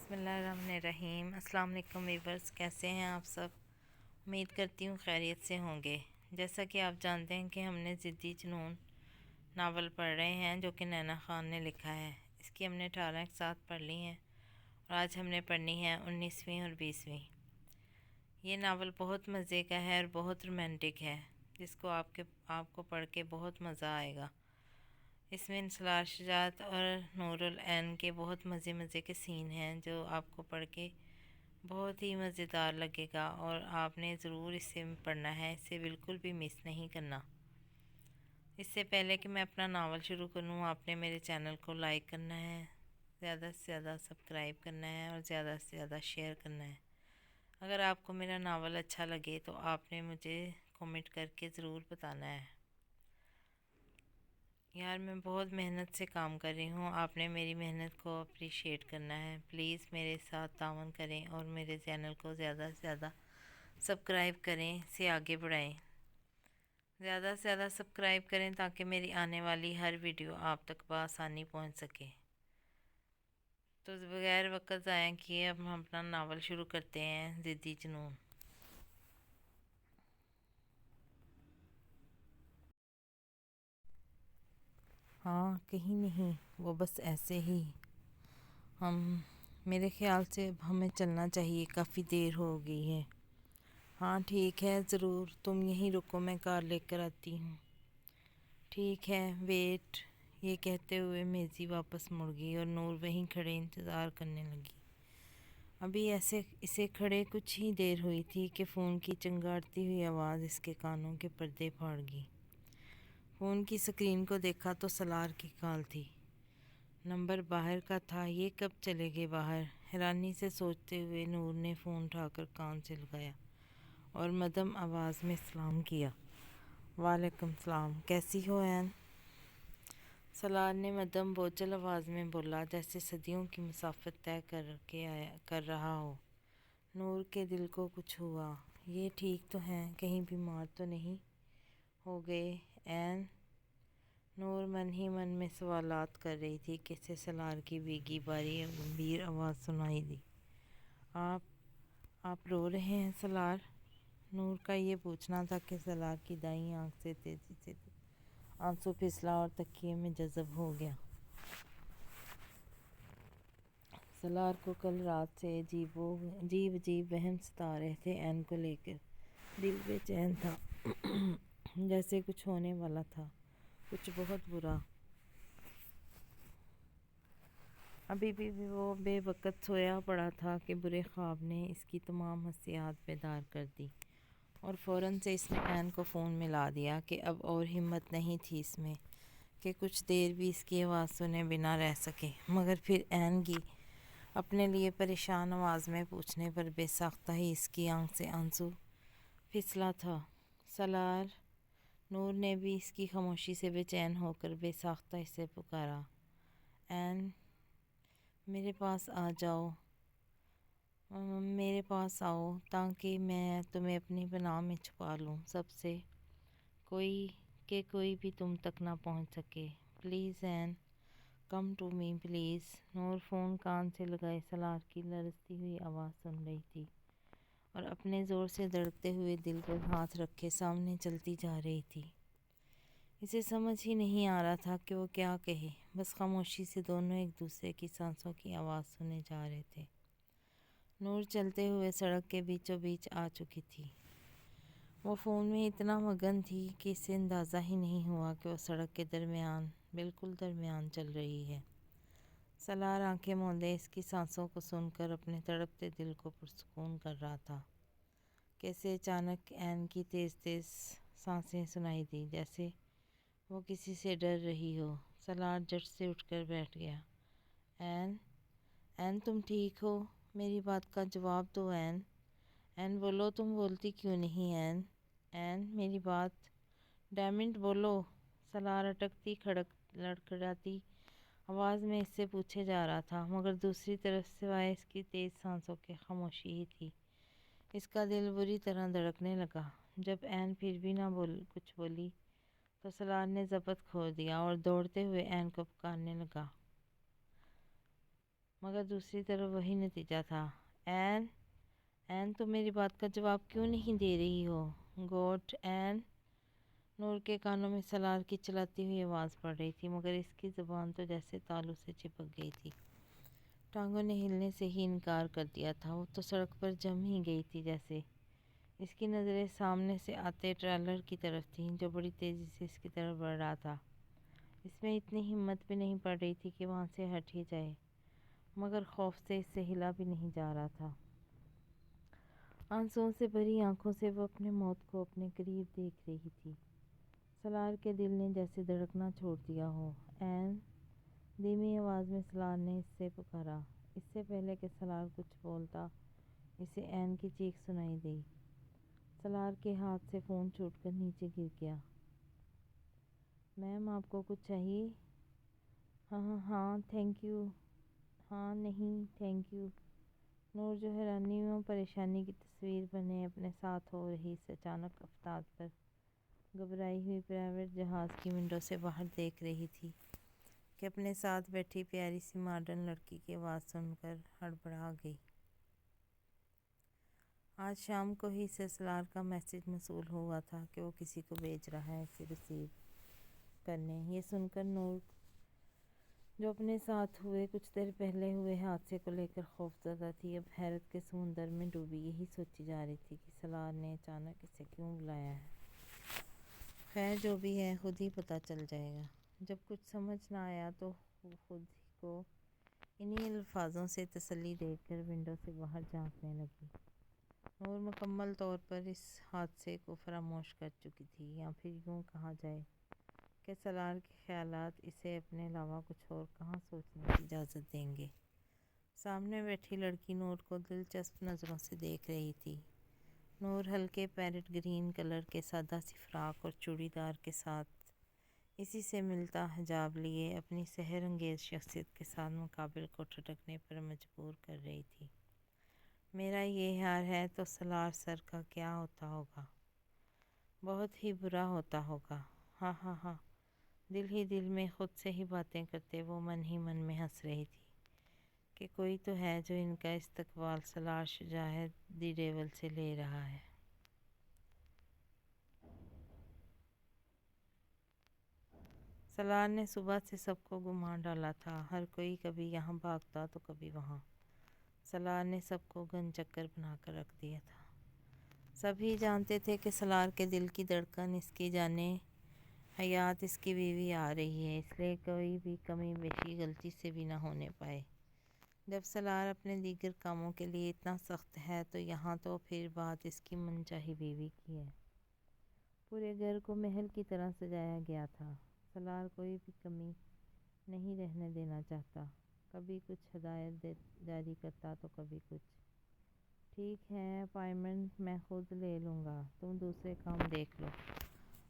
بسم اللہ الرحمن الرحیم۔ السلام علیکم ویورز، کیسے ہیں آپ سب؟ امید کرتی ہوں خیریت سے ہوں گے۔ جیسا کہ آپ جانتے ہیں کہ ہم نے ضدی جنون ناول پڑھ رہے ہیں جو کہ نینا خان نے لکھا ہے۔ اس کی ہم نے 18 ایک ساتھ پڑھ لی ہیں اور آج ہم نے پڑھنی ہے 19ویں اور 20ویں۔ یہ ناول بہت مزے کا ہے اور بہت رومانٹک ہے، جس کو آپ کو پڑھ کے بہت مزہ آئے گا۔ اس میں انسلار شجاعت اور نور العین کے بہت مزے کے سین ہیں جو آپ کو پڑھ کے بہت ہی مزیدار لگے گا، اور آپ نے ضرور اسے پڑھنا ہے، اسے بالکل بھی مس نہیں کرنا۔ اس سے پہلے کہ میں اپنا ناول شروع کروں، آپ نے میرے چینل کو لائک کرنا ہے، زیادہ سے زیادہ سبسکرائب کرنا ہے اور زیادہ سے زیادہ شیئر کرنا ہے۔ اگر آپ کو میرا ناول اچھا لگے تو آپ نے مجھے کمنٹ کر کے ضرور بتانا ہے۔ یار میں بہت محنت سے کام کر رہی ہوں، آپ نے میری محنت کو اپریشیٹ کرنا ہے۔ پلیز میرے ساتھ تعاون کریں اور میرے چینل کو زیادہ سے زیادہ سبسکرائب کریں، اسے آگے بڑھائیں۔ زیادہ سے زیادہ سبسکرائب کریں تاکہ میری آنے والی ہر ویڈیو آپ تک بآسانی پہنچ سکے۔ تو بغیر وقت ضائع کیے اب ہم اپنا ناول شروع کرتے ہیں، ضدی جنون۔ ہاں کہیں نہیں، وہ بس ایسے ہی۔ میرے خیال سے اب ہمیں چلنا چاہیے، کافی دیر ہو گئی ہے۔ ہاں ٹھیک ہے، ضرور، تم یہیں رکو، میں کار لے کر آتی ہوں۔ ٹھیک ہے، ویٹ۔ یہ کہتے ہوئے میزی واپس مڑ گئی اور نور وہیں کھڑے انتظار کرنے لگی۔ ابھی اسے کھڑے کچھ ہی دیر ہوئی تھی کہ فون کی چنگاڑتی ہوئی آواز اس کے کانوں کے پردے پھاڑ گئی۔ فون کی سکرین کو دیکھا تو سالار کی کال تھی۔ نمبر باہر کا تھا، یہ کب چلے گئے باہر؟ حیرانی سے سوچتے ہوئے نور نے فون اٹھا کر کان سے لگایا اور مدھم آواز میں سلام کیا۔ وعلیکم السلام، کیسی ہو عین؟ سالار نے مدھم بوجھل آواز میں بولا، جیسے صدیوں کی مسافت طے کر رہا ہو۔ نور کے دل کو کچھ ہوا۔ یہ ٹھیک تو ہیں، کہیں بیمار تو نہیں ہو گئے عین؟ نور من ہی من میں سوالات کر رہی تھی کہ اسے سالار کی بھیگی بھاری گمبھیر آواز سنائی دی۔ آپ رو رہے ہیں سالار؟ نور کا یہ پوچھنا تھا کہ سالار کی دائیں آنکھ سے تیزی سے آنسو پھسلا اور تکیے میں جذب ہو گیا۔ سالار کو کل رات سے عجیب وہم ستا رہے تھے عین کو لے کر۔ دل بے چین تھا، جیسے کچھ ہونے والا تھا، کچھ بہت برا۔ ابھی بھی وہ بے وقت سویا پڑا تھا کہ برے خواب نے اس کی تمام حسیات بیدار کر دی، اور فوراً سے اس نے عین کو فون ملا دیا کہ اب اور ہمت نہیں تھی اس میں کہ کچھ دیر بھی اس کی آواز سنے بنا رہ سکے۔ مگر پھر عین کی اپنے لیے پریشان آواز میں پوچھنے پر بے ساختہ ہی اس کی آنکھ سے آنسو پھسلا تھا۔ سالار! نور نے بھی اس کی خاموشی سے بے چین ہو کر بے ساختہ اسے پکارا۔ عین! میرے پاس آ جاؤ، میرے پاس آؤ تاکہ میں تمہیں اپنی پناہ میں چھپا لوں، سب سے، کوئی بھی تم تک نہ پہنچ سکے۔ پلیز عین، come to me please. Noor فون کان سے لگائے سالار کی لرزتی ہوئی آواز سن رہی تھی اور اپنے زور سے دھڑکتے ہوئے دل پر ہاتھ رکھے سامنے چلتی جا رہی تھی۔ اسے سمجھ ہی نہیں آ رہا تھا کہ وہ کیا کہے، بس خاموشی سے دونوں ایک دوسرے کی سانسوں کی آواز سنے جا رہے تھے۔ نور چلتے ہوئے سڑک کے بیچوں بیچ آ چکی تھی۔ وہ فون میں اتنا مگن تھی کہ اسے اندازہ ہی نہیں ہوا کہ وہ سڑک کے درمیان، بالکل درمیان چل رہی ہے۔ سالار آنکھیں موندے اس کی سانسوں کو سن کر اپنے تڑپتے دل کو پرسکون کر رہا تھا کہ اسے اچانک عین کی تیز تیز سانسیں سنائی دی، جیسے وہ کسی سے ڈر رہی ہو۔ سالار جھٹ سے اٹھ کر بیٹھ گیا۔ عین تم ٹھیک ہو؟ میری بات کا جواب دو عین۔ عین بولو، تم بولتی کیوں نہیں عین میری بات، ڈیمن اٹ بولو۔ سالار اٹکتی لڑکھڑاتی آواز میں اس سے پوچھے جا رہا تھا، مگر دوسری طرف سوائے اس کی تیز سانسوں کے خاموشی ہی تھی۔ اس کا دل بری طرح دھڑکنے لگا۔ جب عین پھر بھی نہ کچھ بولی تو سالار نے ضبط کھو دیا اور دوڑتے ہوئے عین کو پکارنے لگا۔ مگر دوسری طرف وہی نتیجہ تھا۔ این این تم میری بات کا جواب کیوں نہیں دے رہی ہو؟ گوٹ این نور کے کانوں میں سلار کی چلاتی ہوئی آواز پڑ رہی تھی، مگر اس کی زبان تو جیسے تالو سے چپک گئی تھی۔ ٹانگوں نے ہلنے سے ہی انکار کر دیا تھا، وہ تو سڑک پر جم ہی گئی تھی جیسے۔ اس کی نظریں سامنے سے آتے ٹریلر کی طرف تھیں جو بڑی تیزی سے اس کی طرف بڑھ رہا تھا۔ اس میں اتنی ہمت بھی نہیں پڑ رہی تھی کہ وہاں سے ہٹ ہی جائے، مگر خوف سے اس سے ہلا بھی نہیں جا رہا تھا۔ آنسوؤں سے بھری آنکھوں سے وہ اپنے موت کو اپنے قریب دیکھ رہی تھی۔ سلار کے دل نے جیسے دھڑکنا چھوڑ دیا ہو۔ این دھیمی آواز میں سلار نے اس سے پکارا۔ اس سے پہلے کہ سلار کچھ بولتا، اسے این کی چیخ سنائی دی۔ سلار کے ہاتھ سے فون چھوٹ کر نیچے گر گیا۔ میم آپ کو کچھ چاہیے؟ ہاں تھینک یو۔ ہاں نہیں تھینک یو۔ نور جو حیرانی و پریشانی کی تصویر بنے اپنے ساتھ ہو رہی اس اچانک افتاد پر گھبرائی ہوئی پرائیویٹ جہاز کی ونڈو سے باہر دیکھ رہی تھی کہ اپنے ساتھ بیٹھی پیاری سی ماڈرن لڑکی کی آواز سن کر ہڑبڑا گئی۔ آج شام کو ہی سے سلار کا میسج موصول ہوا تھا کہ وہ کسی کو بھیج رہا ہے اسے ریسیو کرنے۔ یہ سن کر نور جو اپنے ساتھ ہوئے کچھ دیر پہلے ہوئے حادثے کو لے کر خوفزدہ تھی، اب حیرت کے سمندر میں ڈوبی یہی سوچی جا رہی تھی کہ سلار نے اچانک اسے کیوں بلایا ہے۔ خیر جو بھی ہے خود ہی پتہ چل جائے گا۔ جب کچھ سمجھ نہ آیا تو خود کو انہی الفاظوں سے تسلی دے کر ونڈو سے باہر جھانکنے لگی۔ نور مکمل طور پر اس حادثے کو فراموش کر چکی تھی، یا پھر یوں کہا جائے کہ سلار کے خیالات اسے اپنے علاوہ کچھ اور کہاں سوچنے کی اجازت دیں گے۔ سامنے بیٹھی لڑکی نور کو دلچسپ نظروں سے دیکھ رہی تھی۔ نور ہلکے پیرٹ گرین کلر کے سادہ سی فراق اور چوڑی دار کے ساتھ اسی سے ملتا حجاب لیے اپنی سحر انگیز شخصیت کے ساتھ مقابل کو ٹھٹکنے پر مجبور کر رہی تھی۔ میرا یہ حال ہے تو سلار سر کا کیا ہوتا ہوگا؟ بہت ہی برا ہوتا ہوگا۔ ہاں ہاں ہاں۔ دل ہی دل میں خود سے ہی باتیں کرتے وہ من ہی من میں ہنس رہی تھی کہ کوئی تو ہے جو ان کا استقبال سلار شجاعت دی ڈیول سے لے رہا ہے۔ سلار نے صبح سے سب کو گھما ڈالا تھا، ہر کوئی کبھی یہاں بھاگتا تو کبھی وہاں۔ سلار نے سب کو گن چکر بنا کر رکھ دیا تھا۔ سبھی جانتے تھے کہ سلار کے دل کی دھڑکن اس کی جانیں حیات اس کی بیوی آ رہی ہے، اس لیے کوئی بھی کمی بیشی غلطی سے بھی نہ ہونے پائے۔ جب سلار اپنے دیگر کاموں کے لیے اتنا سخت ہے تو یہاں تو پھر بات اس کی من چاہی بیوی کی ہے۔ پورے گھر کو محل کی طرح سجایا گیا تھا۔ سلار کوئی بھی کمی نہیں رہنے دینا چاہتا، کبھی کچھ ہدایت جاری کرتا تو کبھی کچھ۔ ٹھیک ہے اپائنٹمنٹ میں خود لے لوں گا، تم دوسرے کام دیکھ لو۔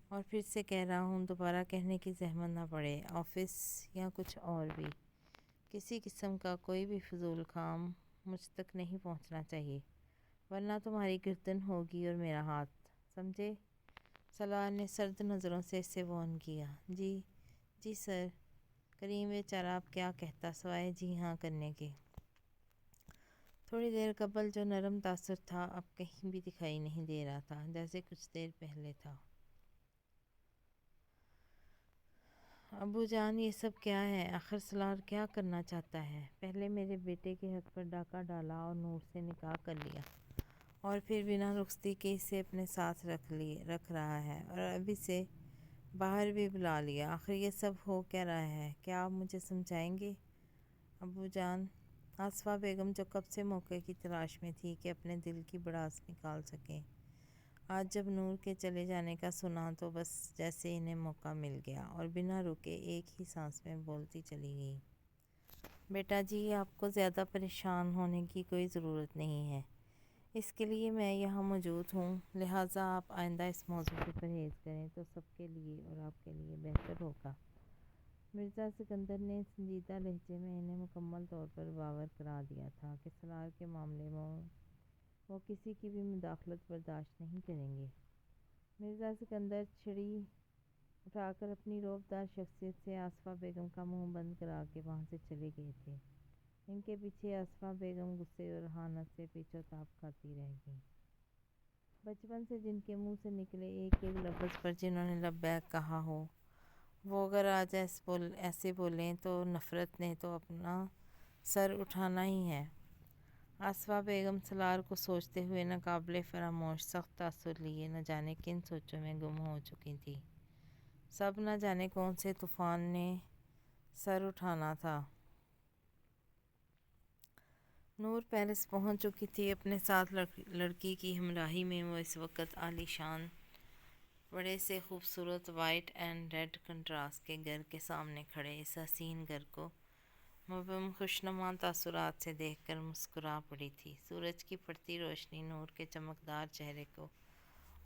اور پھر سے کہہ رہا ہوں دوبارہ کہنے کی زحمت نہ پڑے، آفس یا کچھ اور بھی کسی قسم کا کوئی بھی فضول کام مجھ تک نہیں پہنچنا چاہیے، ورنہ تمہاری گردن ہوگی اور میرا ہاتھ، سمجھے؟ سلار نے سرد نظروں سے اسے وارن کیا۔ جی سر۔ کریم بیچارہ اب کیا کہتا سوائے جی ہاں کرنے کے۔ تھوڑی دیر قبل جو نرم تاثر تھا اب کہیں بھی دکھائی نہیں دے رہا تھا جیسے کچھ دیر پہلے تھا۔ ابو جان یہ سب کیا ہے؟ آخر سلار کیا کرنا چاہتا ہے؟ پہلے میرے بیٹے کے حق پر ڈاکہ ڈالا اور نور سے نکاح کر لیا، اور پھر بنا رخصتی کے اسے اپنے ساتھ رکھ رہا ہے، اور اب اسے باہر بھی بلا لیا۔ آخر یہ سب ہو کیا رہا ہے؟ کیا آپ مجھے سمجھائیں گے ابو جان؟ آصفہ بیگم جو کب سے موقع کی تلاش میں تھی کہ اپنے دل کی بڑاس نکال سکیں، آج جب نور کے چلے جانے کا سنا تو بس جیسے انہیں موقع مل گیا، اور بنا رکے ایک ہی سانس میں بولتی چلی گئی۔ بیٹا جی آپ کو زیادہ پریشان ہونے کی کوئی ضرورت نہیں ہے، اس کے لیے میں یہاں موجود ہوں، لہٰذا آپ آئندہ اس موضوع سے پرہیز کریں تو سب کے لیے اور آپ کے لیے بہتر ہوگا۔ مرزا سکندر نے سنجیدہ لہجے میں انہیں مکمل طور پر باور کرا دیا تھا کہ سلار کے معاملے میں وہ کسی کی بھی مداخلت برداشت نہیں کریں گے۔ مرزا سکندر چھڑی اٹھا کر اپنی رعب دار شخصیت سے آصفہ بیگم کا منہ بند کرا کے وہاں سے چلے گئے تھے۔ ان کے پیچھے اسفا بیگم غصے اور ذہانت سے پیچو تاب کھاتی رہ گئی۔ بچپن سے جن کے منہ سے نکلے ایک ایک لفظ پر جنہوں نے لبیک کہا ہو، وہ اگر آج ایسے بولیں تو نفرت نے تو اپنا سر اٹھانا ہی ہے۔ اسفا بیگم سالار کو سوچتے ہوئے ناقابل فراموش سخت تاثر لیے نہ جانے کن سوچوں میں گم ہو چکی تھی۔ سب نہ جانے کون سے طوفان نے سر اٹھانا تھا۔ نور پیرس پہنچ چکی تھی اپنے ساتھ لڑکی کی ہمراہی میں۔ وہ اس وقت عالی شان بڑے سے خوبصورت وائٹ اینڈ ریڈ کنٹراسٹ کے گھر کے سامنے کھڑے اس حسین گھر کو مبہم خوشنما تاثرات سے دیکھ کر مسکرا پڑی تھی۔ سورج کی پڑتی روشنی نور کے چمکدار چہرے کو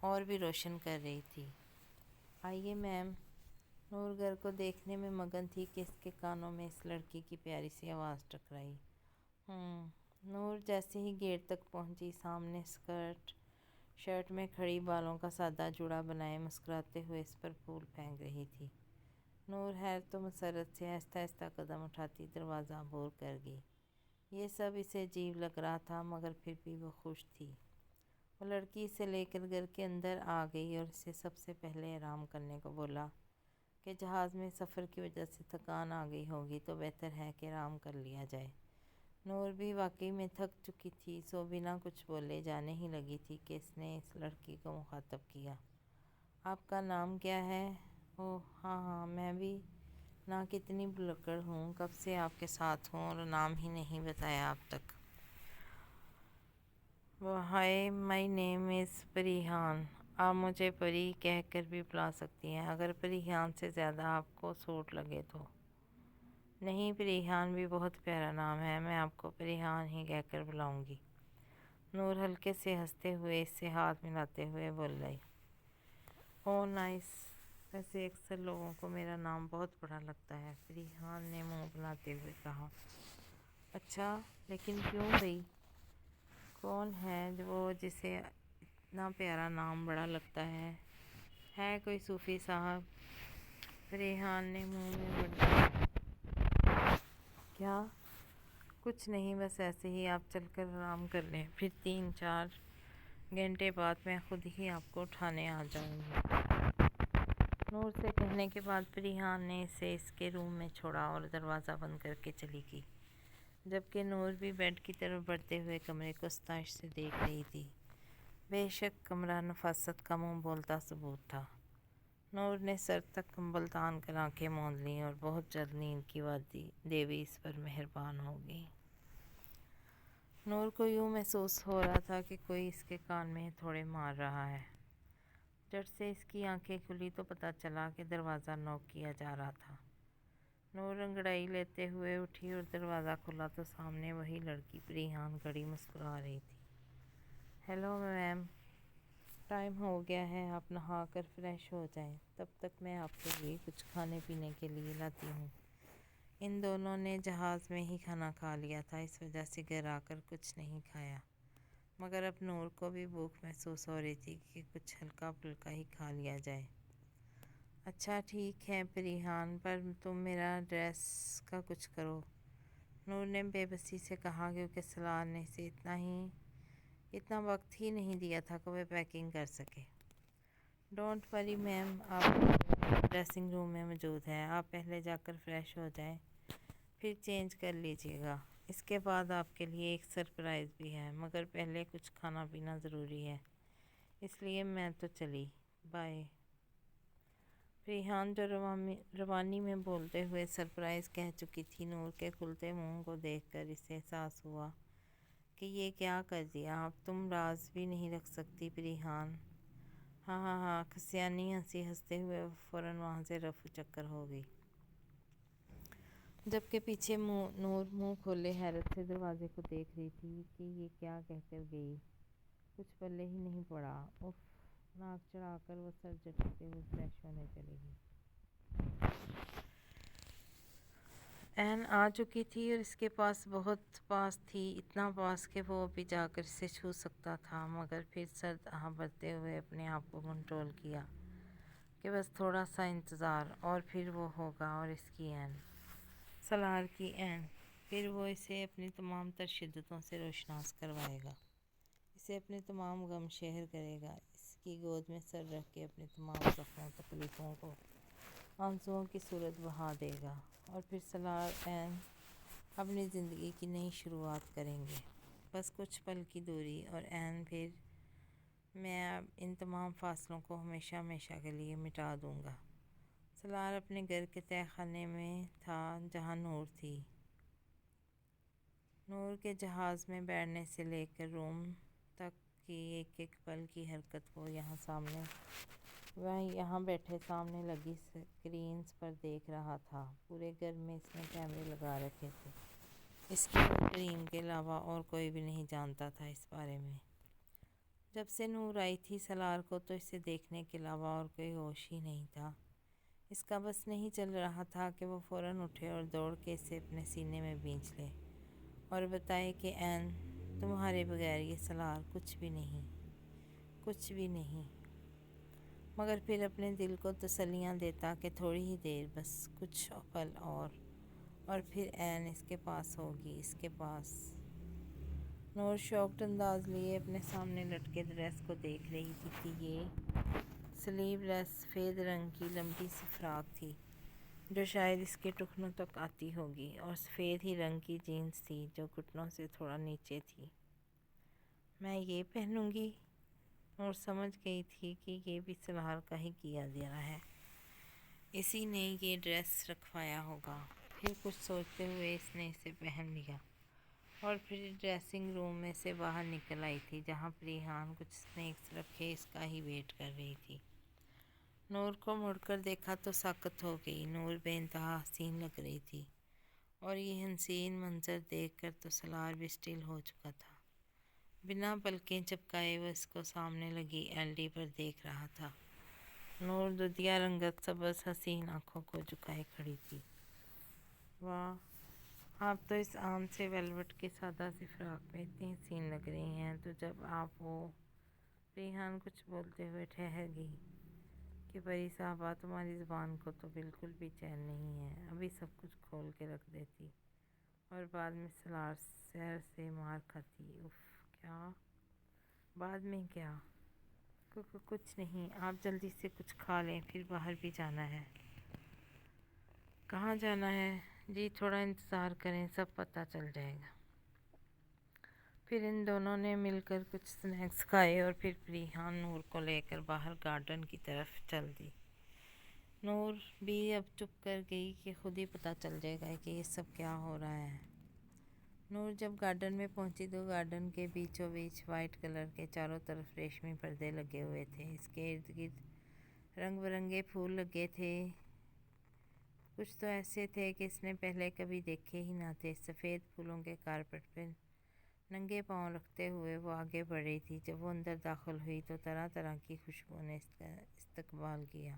اور بھی روشن کر رہی تھی۔ آئیے میم۔ نور گھر کو دیکھنے میں مگن تھی کہ اس کے کانوں میں اس لڑکی کی پیاری سی آواز ٹکرائی۔ نور جیسے ہی گیٹ تک پہنچی، سامنے شرٹ میں کھڑی بالوں کا سادہ جوڑا بنائے مسکراتے ہوئے اس پر پھول پھینک رہی تھی۔ نور حیرت و مسرت سے آہستہ آہستہ قدم اٹھاتی دروازہ عبور کر گئی۔ یہ سب اسے عجیب لگ رہا تھا مگر پھر بھی وہ خوش تھی۔ وہ لڑکی اسے لے کر گھر کے اندر آ گئی اور اسے سب سے پہلے آرام کرنے کو بولا کہ جہاز میں سفر کی وجہ سے تھکان آ گئی ہوگی تو بہتر ہے کہ آرام کر لیا جائے۔ نور بھی واقعی میں تھک چکی تھی، سو بنا کچھ بولے جانے ہی لگی تھی کہ اس نے اس لڑکی کو مخاطب کیا۔ آپ کا نام کیا ہے؟ اوہ ہاں میں بھی نہ کتنی بھلکڑ ہوں، کب سے آپ کے ساتھ ہوں اور نام ہی نہیں بتایا اب تک۔ ہائے مائی نیم از پریحان۔ آپ مجھے پری کہہ کر بھی بلا سکتی ہیں اگر پریحان سے زیادہ آپ کو سوٹ لگے تو۔ نہیں، پریحان بھی بہت پیارا نام ہے، میں آپ کو پریحان ہی کہہ کر بلاؤں گی۔ نور ہلکے سے ہنستے ہوئے اس سے ہاتھ ملاتے ہوئے بول رہی۔ اوہ نائس، ویسے اکثر لوگوں کو میرا نام بہت بڑا لگتا ہے، پریحان نے منہ بناتے ہوئے کہا۔ اچھا، لیکن کیوں بھئی؟ کون ہے وہ جسے اتنا پیارا نام بڑا لگتا ہے؟ ہے کوئی صوفی صاحب؟ پریحان نے منہ میں بڑا۔ کیا؟ کچھ نہیں، بس ایسے ہی آپ چل کر آرام کر لیں، پھر 3-4 گھنٹے بعد میں خود ہی آپ کو اٹھانے آ جاؤں گی۔ نور سے کہنے کے بعد پریحان نے اسے اس کے روم میں چھوڑا اور دروازہ بند کر کے چلی گئی، جبکہ نور بھی بیڈ کی طرف بڑھتے ہوئے کمرے کو استائش سے دیکھ رہی تھی۔ بے شک کمرہ نفاست کا منہ بولتا ثبوت تھا۔ نور نے سر تک کمبل تان کر آنکھیں موند لیں اور بہت جلد نیند کی دیوی اس پر مہربان ہو گئی۔ نور کو یوں محسوس ہو رہا تھا کہ کوئی اس کے کان میں ہتھوڑے مار رہا ہے۔ جٹ سے اس کی آنکھیں کھلی تو پتہ چلا کہ دروازہ نوک کیا جا رہا تھا۔ نور انگڑائی لیتے ہوئے اٹھی اور دروازہ کھلا تو سامنے وہی لڑکی پریحان کھڑی مسکرا رہی تھی۔ ہیلو میم، ٹائم ہو گیا ہے، آپ نہا کر فریش ہو جائیں، تب تک میں آپ کے لیے کچھ کھانے پینے کے لیے لاتی ہوں۔ ان دونوں نے جہاز میں ہی کھانا کھا لیا تھا، اس وجہ سے گھر آ کر کچھ نہیں کھایا، مگر اب نور کو بھی بھوک محسوس ہو رہی تھی کہ کچھ ہلکا پھلکا ہی کھا لیا جائے۔ اچھا ٹھیک ہے پریحان، پر تم میرا ڈریس کا کچھ کرو، نور نے بے بسی سے کہا، کیونکہ سالار نے اسے اتنا وقت ہی نہیں دیا تھا کہ وہ پیکنگ کر سکے۔ ڈونٹ وری میم، آپ ڈریسنگ روم میں موجود ہے، آپ پہلے جا کر فریش ہو جائیں، پھر چینج کر لیجیے گا۔ اس کے بعد آپ کے لیے ایک سرپرائز بھی ہے، مگر پہلے کچھ کھانا پینا ضروری ہے، اس لیے میں تو چلی، بائے۔ پریحان جو روانی میں بولتے ہوئے سرپرائز کہہ چکی تھی، نور کے کھلتے منہ کو دیکھ کر اسے احساس ہوا کہ یہ کیا کر دیا۔ اب تم راز بھی نہیں رکھ سکتی پریحان؟ ہاں ہاں ہاں، کھسیانی ہنسی ہنستے ہوئے وہ فوراً وہاں سے رفو چکر ہو گئی، جبکہ پیچھے نور منہ کھولے حیرت سے دروازے کو دیکھ رہی تھی کہ یہ کیا کہہ کر گئی، کچھ پلے ہی نہیں پڑا۔ اف، ناک چڑھا کر وہ سر جھٹکتے ہوئے فریش ہونے چلی گئی۔ این آ چکی تھی اور اس کے پاس بہت پاس تھی، اتنا پاس کہ وہ ابھی جا کر اسے چھو سکتا تھا، مگر پھر سرد آہ بھرتے ہوئے اپنے آپ کو کنٹرول کیا کہ بس تھوڑا سا انتظار اور پھر وہ ہوگا۔ اور اس کی این، سالار کی این پھر وہ اسے اپنی تمام تر شدتوں سے روشناس کروائے گا، اسے اپنے تمام غم شہر کرے گا، اس کی گود میں سر رکھ کے اپنے تمام زخموں تکلیفوں کو آنسوؤں کی صورت بہا دے گا، اور پھر سالار عین اپنی زندگی کی نئی شروعات کریں گے۔ بس کچھ پل کی دوری اور عین پھر میں اب ان تمام فاصلوں کو ہمیشہ ہمیشہ کے لیے مٹا دوں گا۔ سالار اپنے گھر کے تہہ خانے میں تھا جہاں نور تھی۔ نور کے جہاز میں بیٹھنے سے لے کر روم تک کی ایک ایک پل کی حرکت کو یہاں بیٹھے سامنے لگی سکرینز پر دیکھ رہا تھا۔ پورے گھر میں اس نے کیمرے لگا رکھے تھے، اس کی اور کریم کے علاوہ اور کوئی بھی نہیں جانتا تھا اس بارے میں۔ جب سے نور آئی تھی سالار کو تو اسے دیکھنے کے علاوہ اور کوئی ہوش ہی نہیں تھا۔ اس کا بس نہیں چل رہا تھا کہ وہ فوراً اٹھے اور دوڑ کے اسے اپنے سینے میں بھینچ لے اور بتائے کہ عین تمہارے بغیر یہ سالار کچھ بھی نہیں، کچھ بھی نہیں۔ مگر پھر اپنے دل کو تسلیاں دیتا کہ تھوڑی ہی دیر، بس کچھ پل اور پھر عین اس کے پاس ہوگی، اس کے پاس۔ نور شاکڈ انداز لیے اپنے سامنے لٹکے ڈریس کو دیکھ رہی تھی کہ یہ سلیو لیس سفید رنگ کی لمبی سی فراک تھی جو شاید اس کے ٹخنوں تک آتی ہوگی، اور سفید ہی رنگ کی جینس تھی جو گھٹنوں سے تھوڑا نیچے تھی۔ میں یہ پہنوں گی؟ نور سمجھ گئی تھی کہ یہ بھی سالار کا ہی کیا دیا ہے، اسی نے یہ ڈریس رکھوایا ہوگا۔ پھر کچھ سوچتے ہوئے اس نے اسے پہن لیا اور پھر ڈریسنگ روم میں سے باہر نکل آئی تھی جہاں پریحان کچھ سنیکس رکھے اس کا ہی ویٹ کر رہی تھی۔ نور کو مڑ کر دیکھا تو ساکت ہو گئی۔ نور بے انتہا حسین لگ رہی تھی، اور یہ حسین منظر دیکھ کر تو سالار بھی اسٹل ہو چکا تھا۔ بنا پلکیں جھپکائے وہ اس کو سامنے لگی ایل ڈی پر دیکھ رہا تھا۔ نور دودھیا رنگت سبز حسین آنکھوں کو جھکائے کھڑی تھی۔ واہ، آپ تو اس عام سے ویلوٹ کے سادہ سی فراق میں اتنی حسین لگ رہی ہیں۔ تو جب آپ ریحان کچھ بولتے ہوئے ٹھہر گئی کہ پری صاحبہ تمہاری زبان کو تو بالکل بھی چین نہیں ہے، ابھی سب کچھ کھول کے رکھ دیتی اور بعد میں سالار سر سے مار کھاتی۔ اف، کیا بعد میں کیا؟ کچھ نہیں، آپ جلدی سے کچھ کھا لیں، پھر باہر بھی جانا ہے۔ کہاں جانا ہے؟ جی تھوڑا انتظار کریں، سب پتہ چل جائے گا۔ پھر ان دونوں نے مل کر کچھ سنیکس کھائے اور پھر ریحان نور کو لے کر باہر گارڈن کی طرف چل دی۔ نور بھی اب چپ کر گئی کہ خود ہی پتہ چل جائے گا کہ یہ سب کیا ہو رہا ہے۔ نور جب گارڈن میں پہنچی تو گارڈن کے بیچوں بیچ وائٹ کلر کے چاروں طرف ریشمی پردے لگے ہوئے تھے۔ اس کے ارد گرد رنگ برنگے پھول لگے تھے، کچھ تو ایسے تھے کہ اس نے پہلے کبھی دیکھے ہی نہ تھے۔ سفید پھولوں کے کارپٹ پہ ننگے پاؤں رکھتے ہوئے وہ آگے بڑھ رہی تھی۔ جب وہ اندر داخل ہوئی تو طرح طرح کی خوشبوؤں نے اس کا استقبال کیا۔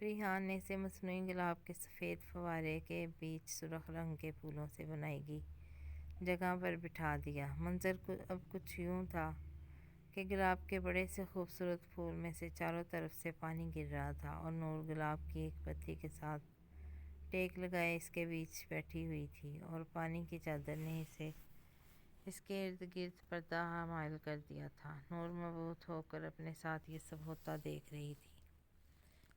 ریحان نے اسے مصنوعی گلاب کے سفید فوارے کے بیچ سرخ رنگ کے پھولوں سے بنائی گئی جگہ پر بٹھا دیا۔ منظر اب کچھ یوں تھا کہ گلاب کے بڑے سے خوبصورت پھول میں سے چاروں طرف سے پانی گر رہا تھا، اور نور گلاب کی ایک پتی کے ساتھ ٹیک لگائے اس کے بیچ بیٹھی ہوئی تھی، اور پانی کی چادر نے اس کے ارد گرد پردہ حائل کر دیا تھا۔ نور مبہوت ہو کر اپنے ساتھ یہ سب ہوتا دیکھ رہی تھی۔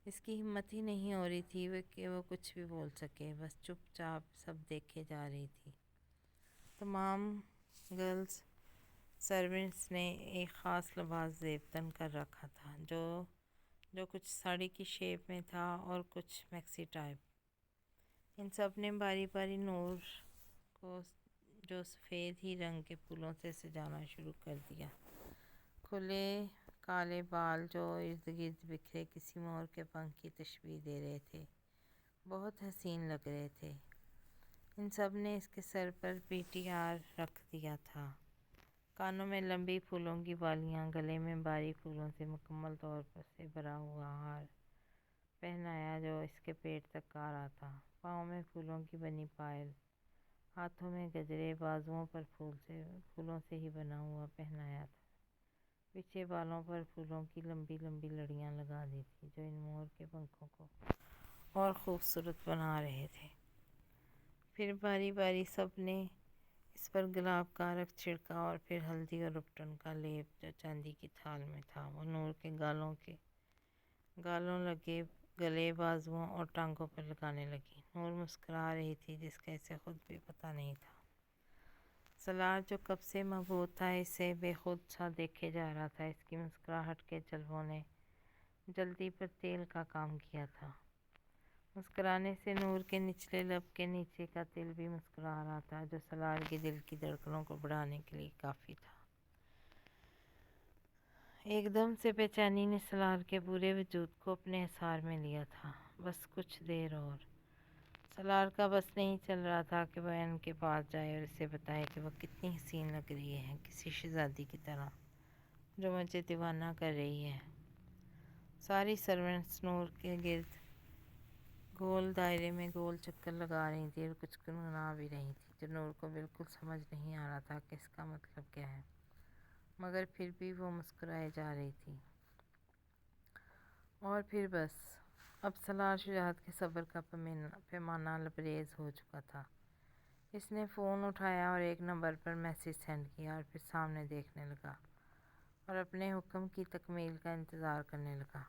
اس کی ہمت ہی نہیں ہو رہی تھی کہ وہ کچھ بھی بول سکے، بس چپ چاپ سب دیکھے جا رہی تھی۔ تمام گرلز سرونٹس نے ایک خاص لباس زیب تن کر رکھا تھا جو کچھ ساڑی کی شیپ میں تھا اور کچھ میکسی ٹائپ۔ ان سب نے باری باری نور کو جو سفید ہی رنگ کے پھولوں سے سجانا شروع کر دیا۔ کھلے کالے بال جو ارد گرد بکھرے کسی مور کے پنکھ کی تشبیہ دے رہے تھے، بہت حسین لگ رہے تھے۔ ان سب نے اس کے سر پر پی ٹی آر رکھ دیا تھا، کانوں میں لمبی پھولوں کی بالیاں، گلے میں باریک پھولوں سے مکمل طور سے بھرا ہوا ہار پہنایا جو اس کے پیٹ تک آ رہا تھا، پاؤں میں پھولوں کی بنی پائل، ہاتھوں میں گجرے، بازوؤں پر پھولوں سے ہی بنا ہوا پہنایا تھا۔ پیچھے بالوں پر پھولوں کی لمبی لمبی لڑیاں لگا دی تھی جو ان مور کے پنکھوں کو اور خوبصورت بنا رہے تھے۔ پھر باری باری سب نے اس پر گلاب کا عرق چھڑکا اور پھر ہلدی اور اپٹن کا لیپ جو چاندی کی تھال میں تھا وہ نور کے گالوں لگے گلے بازوؤں اور ٹانگوں پر لگانے لگی۔ نور مسکرا رہی تھی جس کا اسے خود بھی پتہ نہیں تھا۔ سالار جو کب سے مبہوت تھا اسے بے خود سا دیکھے جا رہا تھا۔ اس کی مسکراہٹ کے جلووں نے جلدی پر تیل کا کام کیا تھا۔ مسکرانے سے نور کے نچلے لب کے نیچے کا تل بھی مسکرا رہا تھا جو سالار کے دل کی دھڑکنوں کو بڑھانے کے لیے کافی تھا۔ ایک دم سے بے چینی نے سالار کے پورے وجود کو اپنے حصار میں لیا تھا۔ بس کچھ دیر اور۔ سالار کا بس نہیں چل رہا تھا کہ وہ این کے پاس جائے اور اسے بتائے کہ وہ کتنی حسین لگ رہی ہے، کسی شہزادی کی طرح جو مجھے دیوانہ کر رہی ہے۔ ساری سرونٹس نور کے گرد گول دائرے میں گول چکر لگا رہی تھی اور کچھ گنگنا بھی رہی تھی جو نور کو بالکل سمجھ نہیں آ رہا تھا کہ اس کا مطلب کیا ہے، مگر پھر بھی وہ مسکرائے جا رہی تھی۔ اور پھر بس اب سالار شجاعت کے صبر کا پیمانہ لبریز ہو چکا تھا۔ اس نے فون اٹھایا اور ایک نمبر پر میسج سینڈ کیا اور پھر سامنے دیکھنے لگا اور اپنے حکم کی تکمیل کا انتظار کرنے لگا۔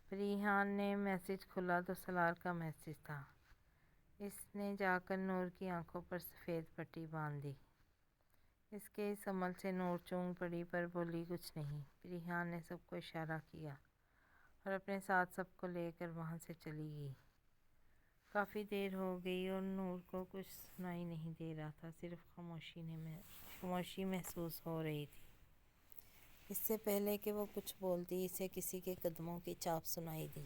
فریحان نے میسج کھولا تو سالار کا میسج تھا۔ اس نے جا کر نور کی آنکھوں پر سفید پٹی باندھ دی۔ اس کے اس عمل سے نور چونک پڑی پر بولی کچھ نہیں۔ فریحان نے سب کو اشارہ کیا اور اپنے ساتھ سب کو لے کر وہاں سے چلی گئی۔ کافی دیر ہو گئی اور نور کو کچھ سنائی نہیں دے رہا تھا، صرف خاموشی محسوس ہو رہی تھی۔ اس سے پہلے کہ وہ کچھ بولتی اسے کسی کے قدموں کی چاپ سنائی دی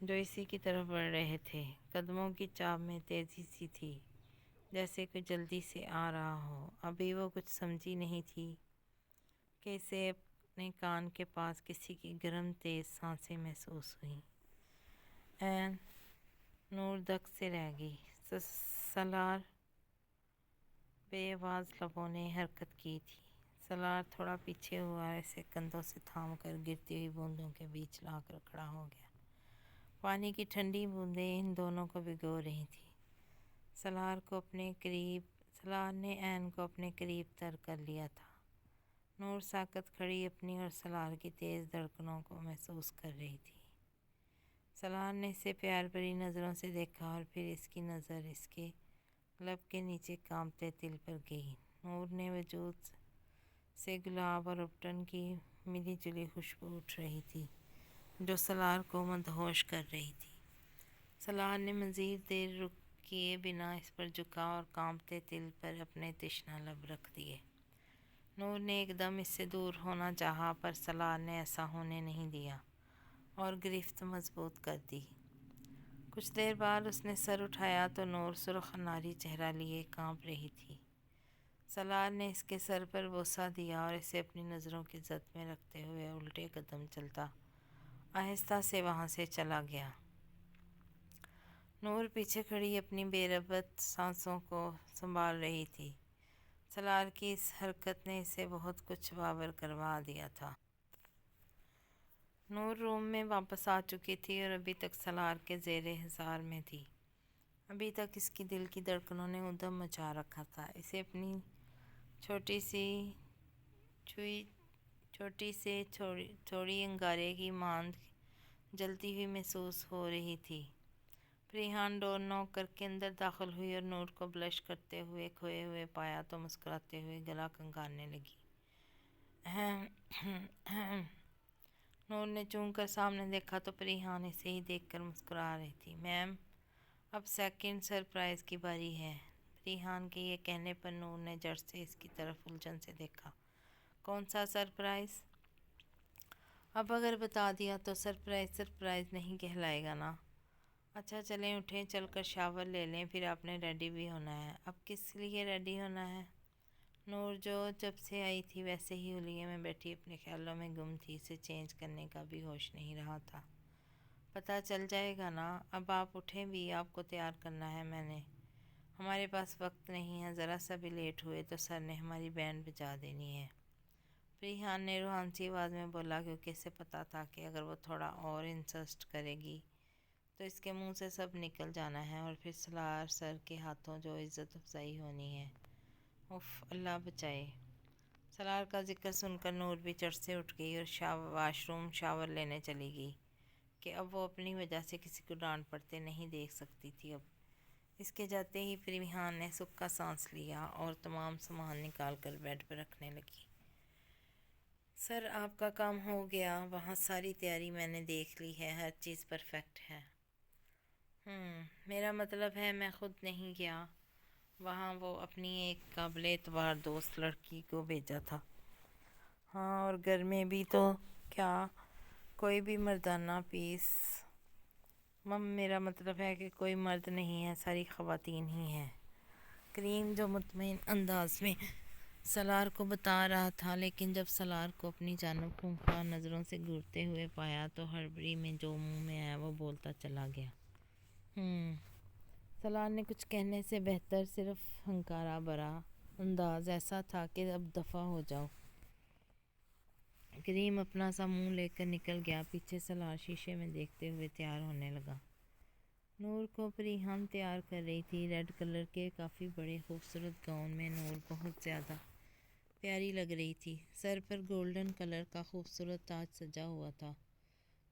جو اسی کی طرف بڑھ رہے تھے۔ قدموں کی چاپ میں تیزی سی تھی جیسے کوئی جلدی سے آ رہا ہو۔ ابھی وہ کچھ سمجھی نہیں تھی کہ اسے اپنے کان کے پاس کسی کی گرم تیز سانسیں محسوس ہوئیں۔ نور دک سے رہ گئی۔ سالار بے آواز لبوں نے حرکت کی تھی۔ سالار تھوڑا پیچھے ہوا اور اسے کندھوں سے تھام کر گرتی ہوئی بوندوں کے بیچ لا کر کھڑا ہو گیا۔ پانی کی ٹھنڈی بوندیں ان دونوں کو بھگو رہی تھیں۔ سالار نے این کو اپنے قریب تر کر لیا تھا۔ نور ساکت کھڑی اپنی اور سالار کی تیز دھڑکنوں کو محسوس کر رہی تھی۔ سالار نے اسے پیار بھری نظروں سے دیکھا اور پھر اس کی نظر اس کے لب کے نیچے کانپتے تل پر گئی۔ نور نے وجود سے گلاب اور اپٹن کی ملی جلی خوشبو اٹھ رہی تھی جو سالار کو مدہوش کر رہی تھی۔ سالار نے مزید دیر رک کیے بنا اس پر جھکا اور کانپتے تل پر اپنے تشنہ لب رکھ دیے۔ نور نے ایک دم اس سے دور ہونا چاہا پر سالار نے ایسا ہونے نہیں دیا اور گرفت مضبوط کر دی۔ کچھ دیر بعد اس نے سر اٹھایا تو نور سرخ اناری چہرہ لیے کانپ رہی تھی۔ سالار نے اس کے سر پر بوسہ دیا اور اسے اپنی نظروں کی زد میں رکھتے ہوئے الٹے قدم چلتا آہستہ سے وہاں سے چلا گیا۔ نور پیچھے کھڑی اپنی بے ربط سانسوں کو سنبھال رہی تھی۔ سالار کی اس حرکت نے اسے بہت کچھ باور کروا دیا تھا۔ نور روم میں واپس آ چکی تھی اور ابھی تک سالار کے زیر حصار میں تھی۔ ابھی تک اس کی دل کی دھڑکنوں نے ادھم مچا رکھا تھا۔ اسے اپنی چھوٹی سے چھوڑی انگارے کی ماند جلتی ہوئی محسوس ہو رہی تھی۔ فریحان ڈور نوک کر کے اندر داخل ہوئی اور نور کو بلش کرتے ہوئے کھوئے ہوئے پایا تو مسکراتے ہوئے گلا کھنگالنے لگی۔ نور نے چونک کر سامنے دیکھا تو فریحان اسے ہی دیکھ کر مسکرا رہی تھی۔ میم، اب سیکنڈ سرپرائز کی باری ہے۔ فریحان کے یہ کہنے پر نور نے جھٹ سے اس کی طرف الجھن سے دیکھا۔ کون سا سرپرائز؟ اب اگر بتا دیا تو سرپرائز نہیں کہلائے گا نا۔ اچھا چلیں اٹھیں، چل کر شاور لے لیں، پھر آپ نے ریڈی بھی ہونا ہے۔ اب کس لیے ریڈی ہونا ہے؟ نور جو جب سے آئی تھی ویسے ہی حلیے میں بیٹھی اپنے خیالوں میں گم تھی، اسے چینج کرنے کا بھی ہوش نہیں رہا تھا۔ پتہ چل جائے گا نا۔ اب آپ اٹھیں بھی، آپ کو تیار کرنا ہے میں نے۔ ہمارے پاس وقت نہیں ہے، ذرا سا بھی لیٹ ہوئے تو سر نے ہماری بینڈ بجا دینی ہے۔ فریحان نے روحان سی آواز میں بولا کیونکہ اسے پتہ تھا کہ اگر وہ تھوڑا اور انسسٹ کرے گی تو اس کے منہ سے سب نکل جانا ہے، اور پھر سالار سر کے ہاتھوں جو عزت افزائی ہونی ہے۔ اف، اللہ بچائے۔ سالار کا ذکر سن کر نور بھی چٹ سے اٹھ گئی اور واش روم شاور لینے چلی گئی کہ اب وہ اپنی وجہ سے کسی کو ڈانٹ پڑتے نہیں دیکھ سکتی تھی۔ اب اس کے جاتے ہی پریحان نے سکھ کا سانس لیا اور تمام سامان نکال کر بیڈ پر رکھنے لگی۔ سر، آپ کا کام ہو گیا، وہاں ساری تیاری میں نے دیکھ لی ہے، ہر چیز پرفیکٹ ہے۔ میرا مطلب ہے میں خود نہیں گیا وہاں، وہ اپنی ایک قابل اعتبار دوست لڑکی کو بھیجا تھا۔ ہاں، اور گھر میں بھی تو کیا کوئی بھی مردانہ پیس؟ میرا مطلب ہے کہ کوئی مرد نہیں ہے، ساری خواتین ہی ہیں۔ کریم جو مطمئن انداز میں سالار کو بتا رہا تھا، لیکن جب سالار کو اپنی جانب خونخوار نظروں سے گھورتے ہوئے پایا تو ہڑبڑی میں جو منہ میں آیا وہ بولتا چلا گیا۔ سالار نے کچھ کہنے سے بہتر صرف ہنکارا بھرا انداز ایسا تھا کہ اب دفع ہو جاؤ۔ کریم اپنا سا منہ لے کر نکل گیا۔ پیچھے سالار شیشے میں دیکھتے ہوئے تیار ہونے لگا۔ نور کو پریحان تیار کر رہی تھی۔ ریڈ کلر کے کافی بڑے خوبصورت گاؤن میں نور بہت زیادہ پیاری لگ رہی تھی۔ سر پر گولڈن کلر کا خوبصورت تاج سجا ہوا تھا۔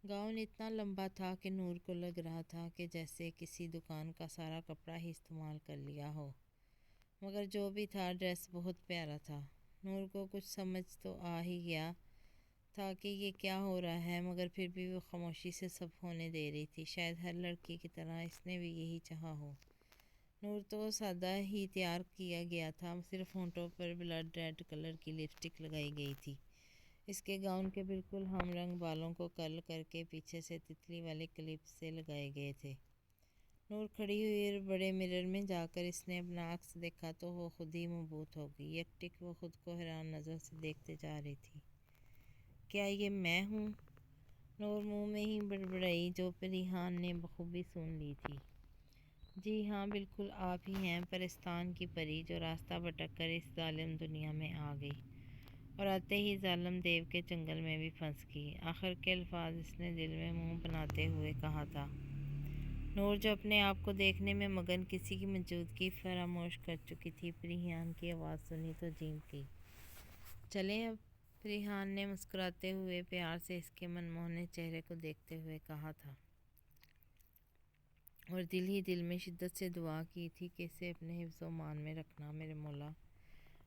گاؤن اتنا لمبا تھا کہ نور کو لگ رہا تھا کہ جیسے کسی دکان کا سارا کپڑا ہی استعمال کر لیا ہو، مگر جو بھی تھا ڈریس بہت پیارا تھا۔ نور کو کچھ سمجھ تو آ ہی گیا تھا کہ یہ کیا ہو رہا ہے، مگر پھر بھی وہ خاموشی سے سب ہونے دے رہی تھی۔ شاید ہر لڑکی کی طرح اس نے بھی یہی چاہا ہو۔ نور تو سادہ ہی تیار کیا گیا تھا، صرف ہونٹوں پر بلڈ ریڈ کلر کی لپسٹک لگائی گئی تھی۔ اس کے گاؤن کے بالکل ہم رنگ بالوں کو کرل کر کے پیچھے سے تتلی والے کلپ سے لگائے گئے تھے۔ نور کھڑی ہوئی اور بڑے مرر میں جا کر اس نے اپنا عکس دیکھا تو وہ خود ہی مبہوت ہو گئی۔ یک ٹک وہ خود کو حیران نظر سے دیکھتے جا رہی تھی۔ کیا یہ میں ہوں؟ نور منہ میں ہی بڑبڑائی، جو پریحان نے بخوبی سن لی تھی۔ جی ہاں، بالکل آپ ہی ہیں، پرستان کی پری جو راستہ بھٹک کر اس ظالم دنیا میں آ گئی اور آتے ہی ظالم دیو کے چنگل میں بھی پھنس گئی۔ آخر کے الفاظ اس نے دل میں منہ بناتے ہوئے کہا تھا۔ نور جو اپنے آپ کو دیکھنے میں مگن کسی کی موجودگی فراموش کر چکی تھی، پریحان کی آواز سنی تو جھینک گئی۔ چلیں اب، پریحان نے مسکراتے ہوئے پیار سے اس کے منموہنے چہرے کو دیکھتے ہوئے کہا تھا، اور دل ہی دل میں شدت سے دعا کی تھی کہ اسے اپنے حفظ و مان میں رکھنا میرے مولا۔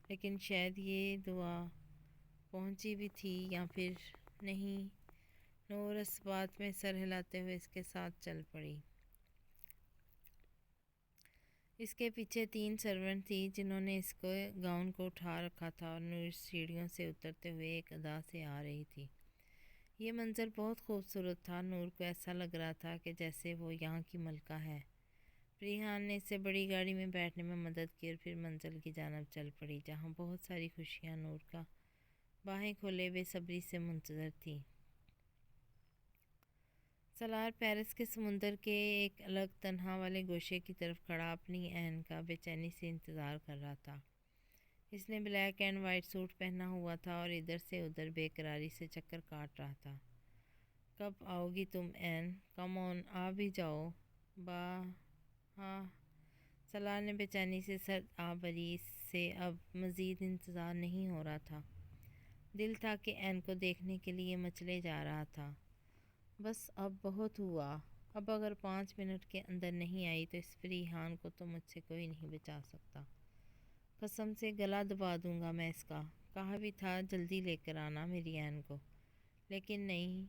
لیکن شاید یہ دعا پہنچی بھی تھی یا پھر نہیں۔ نور اس بات میں سر ہلاتے ہوئے اس کے ساتھ چل پڑی۔ اس کے پیچھے 3 سرونٹ تھی جنہوں نے اس کو گاؤن کو اٹھا رکھا تھا، اور نور سیڑھیوں سے اترتے ہوئے ایک ادا سے آ رہی تھی۔ یہ منظر بہت خوبصورت تھا۔ نور کو ایسا لگ رہا تھا کہ جیسے وہ یہاں کی ملکہ ہے۔ پریحان نے اسے بڑی گاڑی میں بیٹھنے میں مدد کی اور پھر منزل کی جانب چل پڑی، جہاں بہت ساری خوشیاں نور کا باہیں کھولے بے صبری سے منتظر تھیں۔ سالار پیرس کے سمندر کے ایک الگ تنہا والے گوشے کی طرف کھڑا اپنی عین کا بے چینی سے انتظار کر رہا تھا۔ اس نے بلیک اینڈ وائٹ سوٹ پہنا ہوا تھا اور ادھر سے ادھر بے قراری سے چکر کاٹ رہا تھا۔ کب آؤ گی تم عین؟ کم آن، آ بھی جاؤ۔ ہاں، سالار نے بے چینی سے سرد آبری سے اب مزید انتظار نہیں ہو رہا تھا۔ دل تھا کہ عین کو دیکھنے کے لیے مچلے جا رہا تھا۔ بس اب بہت ہوا، اب اگر 5 منٹ کے اندر نہیں آئی تو اس پریحان کو تو مجھ سے کوئی نہیں بچا سکتا۔ قسم سے گلا دبا دوں گا میں اس کا۔ کہا بھی تھا جلدی لے کر آنا میری عین کو، لیکن نہیں،